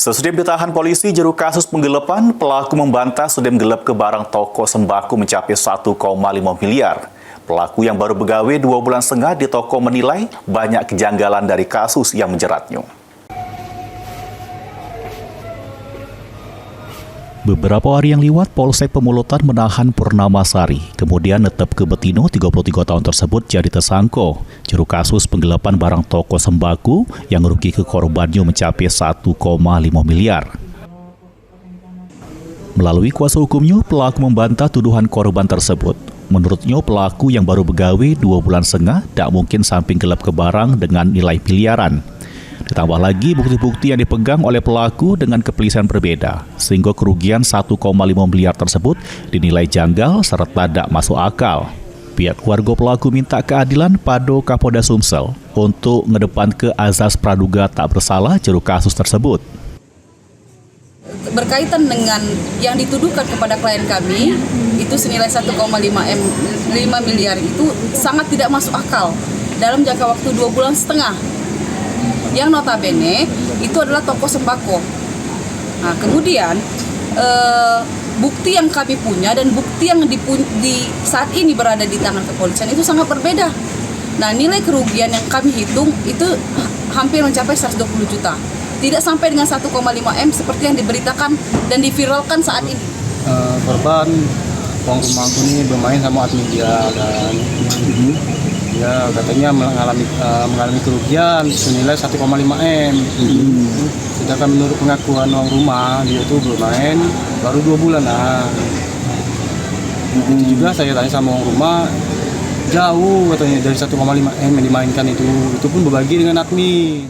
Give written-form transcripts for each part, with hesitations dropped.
Sesudem ditahan polisi, juru kasus penggelapan, pelaku membantah sudem gelap ke barang toko sembako mencapai 1,5 miliar. Pelaku yang baru begawe 2 bulan setengah di toko menilai banyak kejanggalan dari kasus yang menjeratnya. Beberapa hari yang lewat, Polsek Pemulutan menahan Purnamasari, kemudian netep ke Betino 33 tahun tersebut jadi tersangka. Juru kasus penggelapan barang toko sembako yang rugi ke korbannya mencapai 1,5 miliar. Melalui kuasa hukumnya, pelaku membantah tuduhan korban tersebut. Menurutnya, pelaku yang baru begawe 2 bulan setengah tak mungkin samping gelap ke barang dengan nilai miliaran. Ditambah lagi bukti-bukti yang dipegang oleh pelaku dengan kepolisian berbeda, sehingga kerugian 1,5 miliar tersebut dinilai janggal serta tak masuk akal. Pihak keluarga pelaku minta keadilan pada Kapolda Sumsel untuk mengedepan ke azas praduga tak bersalah juru kasus tersebut. Berkaitan dengan yang dituduhkan kepada klien kami, itu senilai 1,5 miliar itu sangat tidak masuk akal dalam jangka waktu 2 bulan setengah. Yang notabene itu adalah toko sembako. Nah, kemudian bukti yang kami punya dan bukti yang di saat ini berada di tangan kepolisian itu sangat berbeda. Nah, nilai kerugian yang kami hitung itu hampir mencapai 120 juta. Tidak sampai dengan 1,5 M seperti yang diberitakan dan diviralkan saat ini. Korban uang rumahku ini bermain sama admin dia dan ya katanya mengalami kerugian senilai 1,5 M. Sedangkan menurut pengakuan uang rumah dia itu bermain baru 2 bulan. Itu juga saya tanya sama uang rumah, jauh katanya dari 1,5 M yang dimainkan itu pun berbagi dengan admin.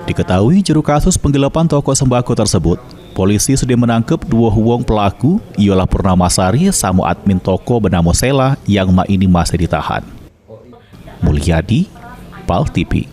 Diketahui juru kasus penggelapan toko sembako tersebut, polisi sudah menangkap 2 wong pelaku, ialah Purnamasari sama admin toko bernama Sela yang ini masih ditahan. Mulyadi, PAL TV.